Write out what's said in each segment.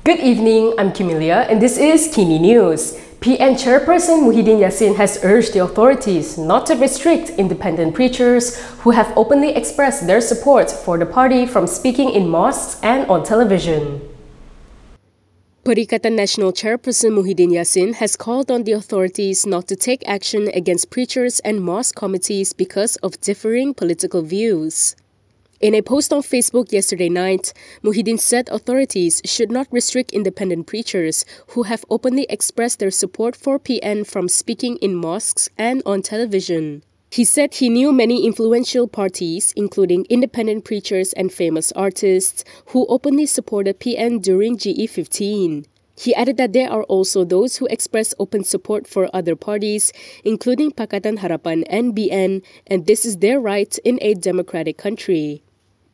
Good evening, I'm Kimilia and this is KiniNews. PN chairperson Muhyiddin Yassin has urged the authorities not to restrict independent preachers who have openly expressed their support for the party from speaking in mosques and on television. Perikatan Nasional chairperson Muhyiddin Yassin has called on the authorities not to take action against preachers and mosque committees because of differing political views. In a post on Facebook yesterday night, Muhyiddin said authorities should not restrict independent preachers who have openly expressed their support for PN from speaking in mosques and on television. He said he knew many influential parties, including independent preachers and famous artists, who openly supported PN during GE15. He added that there are also those who express open support for other parties, including Pakatan Harapan and BN, and this is their right in a democratic country.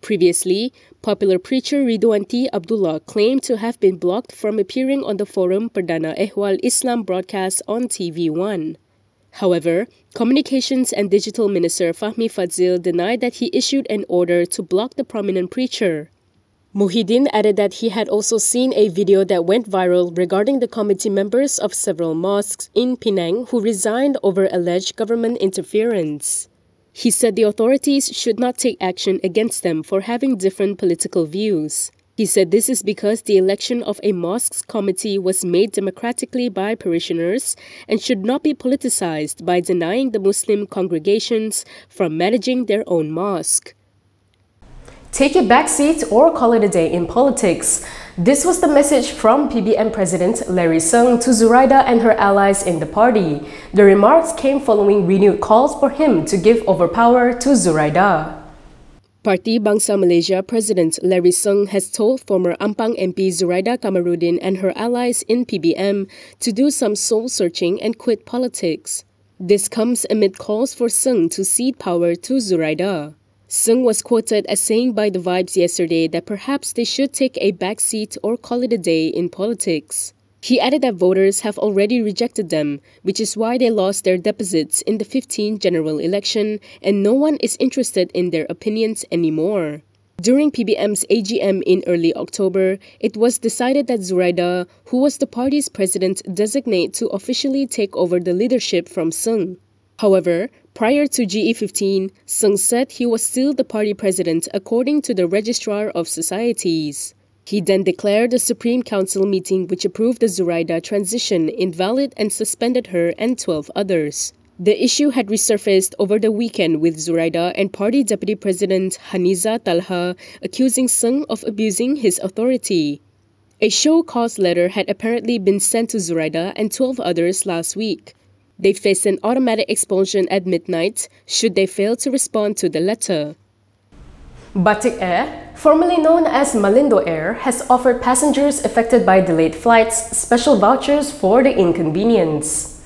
Previously, popular preacher Ridwanti Abdullah claimed to have been blocked from appearing on the Forum Perdana Ehwal Islam broadcast on TV1. However, Communications and Digital Minister Fahmi Fadzil denied that he issued an order to block the prominent preacher. Muhyiddin added that he had also seen a video that went viral regarding the committee members of several mosques in Penang who resigned over alleged government interference. He said the authorities should not take action against them for having different political views. He said this is because the election of a mosques committee was made democratically by parishioners and should not be politicized by denying the Muslim congregations from managing their own mosque. Take a back seat or call it a day in politics. This was the message from PBM President Larry Sung to Zuraida and her allies in the party. The remarks came following renewed calls for him to give over power to Zuraida. Parti Bangsa Malaysia President Larry Sung has told former Ampang MP Zuraida Kamarudin and her allies in PBM to do some soul-searching and quit politics. This comes amid calls for Sung to cede power to Zuraida. Sung was quoted as saying by The Vibes yesterday that perhaps they should take a back seat or call it a day in politics. He added that voters have already rejected them, which is why they lost their deposits in the 15th general election, and no one is interested in their opinions anymore. During PBM's AGM in early October, it was decided that Zuraida, who was the party's president-designate, to officially take over the leadership from Sung. However, prior to GE15, Sung said he was still the party president according to the Registrar of Societies. He then declared the Supreme Council meeting which approved the Zuraida transition invalid and suspended her and 12 others. The issue had resurfaced over the weekend with Zuraida and party deputy president Haniza Talha accusing Sung of abusing his authority. A show cause letter had apparently been sent to Zuraida and 12 others last week. They face an automatic expulsion at midnight should they fail to respond to the letter. Batik Air, formerly known as Malindo Air, has offered passengers affected by delayed flights special vouchers for the inconvenience.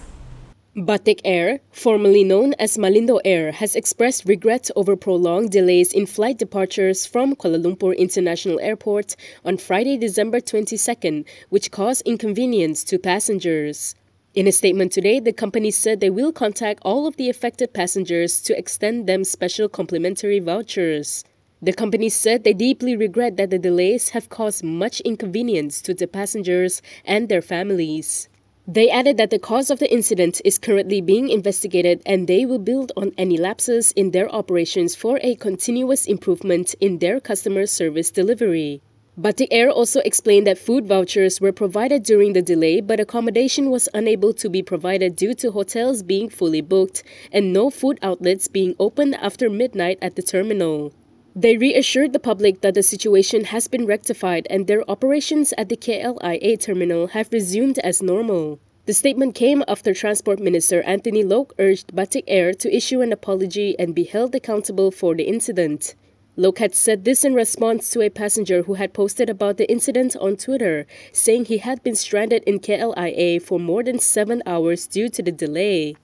Batik Air, formerly known as Malindo Air, has expressed regret over prolonged delays in flight departures from Kuala Lumpur International Airport on Friday, December 22nd, which caused inconvenience to passengers. In a statement today, the company said they will contact all of the affected passengers to extend them special complimentary vouchers. The company said they deeply regret that the delays have caused much inconvenience to the passengers and their families. They added that the cause of the incident is currently being investigated and they will build on any lapses in their operations for a continuous improvement in their customer service delivery. Batik Air also explained that food vouchers were provided during the delay, but accommodation was unable to be provided due to hotels being fully booked and no food outlets being open after midnight at the terminal. They reassured the public that the situation has been rectified and their operations at the KLIA terminal have resumed as normal. The statement came after Transport Minister Anthony Loke urged Batik Air to issue an apology and be held accountable for the incident. Loke had said this in response to a passenger who had posted about the incident on Twitter, saying he had been stranded in KLIA for more than 7 hours due to the delay.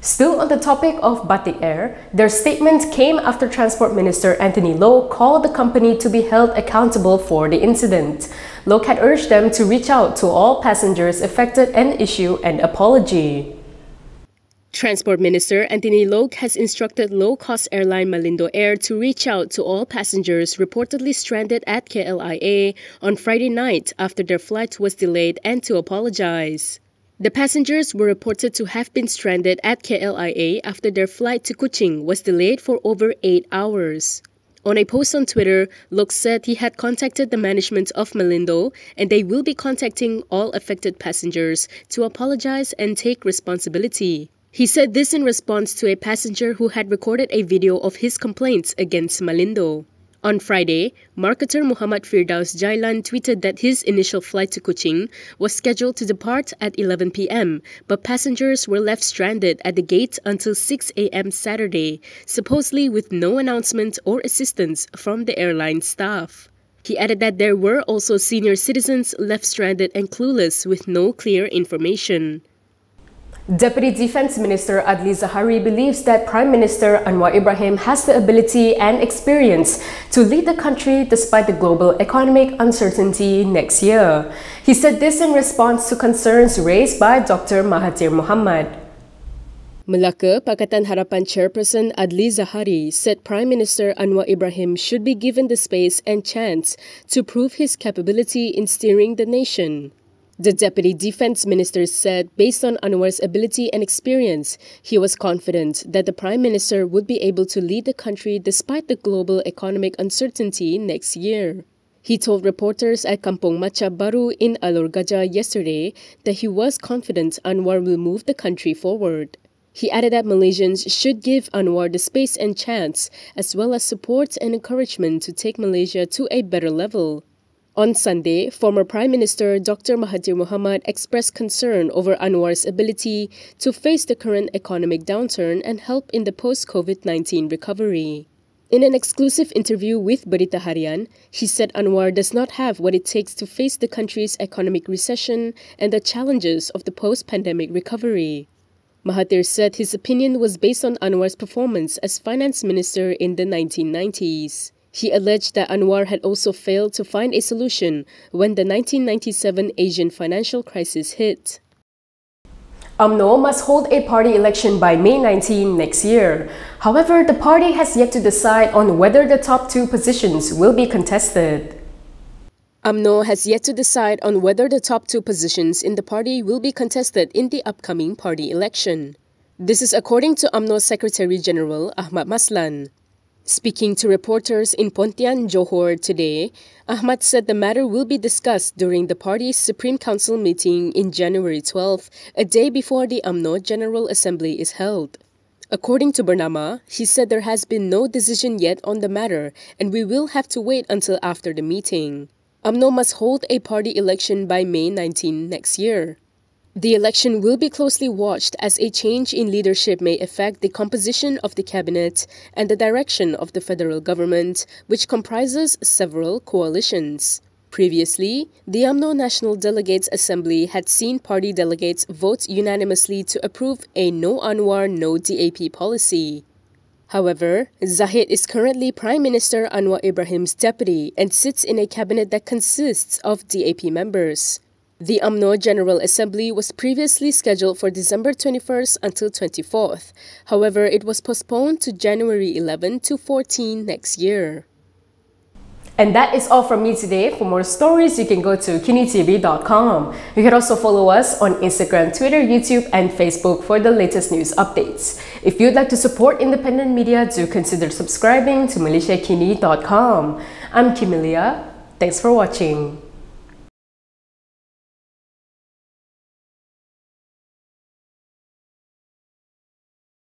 Still on the topic of Batik Air, their statement came after Transport Minister Anthony Loke called the company to be held accountable for the incident. Loke had urged them to reach out to all passengers affected and issue an apology. Transport Minister Anthony Loke has instructed low-cost airline Malindo Air to reach out to all passengers reportedly stranded at KLIA on Friday night after their flight was delayed and to apologize. The passengers were reported to have been stranded at KLIA after their flight to Kuching was delayed for over 8 hours. On a post on Twitter, Loke said he had contacted the management of Malindo and they will be contacting all affected passengers to apologize and take responsibility. He said this in response to a passenger who had recorded a video of his complaints against Malindo. On Friday, marketer Muhammad Firdaus Jailan tweeted that his initial flight to Kuching was scheduled to depart at 11 p.m., but passengers were left stranded at the gate until 6 a.m. Saturday, supposedly with no announcement or assistance from the airline staff. He added that there were also senior citizens left stranded and clueless with no clear information. Deputy Defense Minister Adli Zahari believes that Prime Minister Anwar Ibrahim has the ability and experience to lead the country despite the global economic uncertainty next year. He said this in response to concerns raised by Dr. Mahathir Mohamad. Melaka Pakatan Harapan chairperson Adli Zahari said Prime Minister Anwar Ibrahim should be given the space and chance to prove his capability in steering the nation. The Deputy Defense Minister said based on Anwar's ability and experience, he was confident that the Prime Minister would be able to lead the country despite the global economic uncertainty next year. He told reporters at Kampung Macha Baru in Alor Gajah yesterday that he was confident Anwar will move the country forward. He added that Malaysians should give Anwar the space and chance, as well as support and encouragement to take Malaysia to a better level. On Sunday, former Prime Minister Dr. Mahathir Mohamad expressed concern over Anwar's ability to face the current economic downturn and help in the post-COVID-19 recovery. In an exclusive interview with Berita Harian, he said Anwar does not have what it takes to face the country's economic recession and the challenges of the post-pandemic recovery. Mahathir said his opinion was based on Anwar's performance as finance minister in the 1990s. He alleged that Anwar had also failed to find a solution when the 1997 Asian financial crisis hit. UMNO must hold a party election by May 19 next year. However, the party has yet to decide on whether the top two positions will be contested. UMNO has yet to decide on whether the top two positions in the party will be contested in the upcoming party election. This is according to UMNO Secretary General Ahmad Maslan. Speaking to reporters in Pontian, Johor today, Ahmad said the matter will be discussed during the party's Supreme Council meeting in January 12, a day before the UMNO General Assembly is held. According to Bernama, he said there has been no decision yet on the matter and we will have to wait until after the meeting. UMNO must hold a party election by May 19 next year. The election will be closely watched as a change in leadership may affect the composition of the cabinet and the direction of the federal government, which comprises several coalitions. Previously, the UMNO National Delegates Assembly had seen party delegates vote unanimously to approve a no Anwar, no DAP policy. However, Zahid is currently Prime Minister Anwar Ibrahim's deputy and sits in a cabinet that consists of DAP members. The UMNO General Assembly was previously scheduled for December 21st until 24th. However, it was postponed to January 11 to 14 next year. And that is all from me today. For more stories, you can go to KiniTV.com. You can also follow us on Instagram, Twitter, YouTube, and Facebook for the latest news updates. If you'd like to support independent media, do consider subscribing to MalaysiaKini.com. I'm Kimilia. Thanks for watching.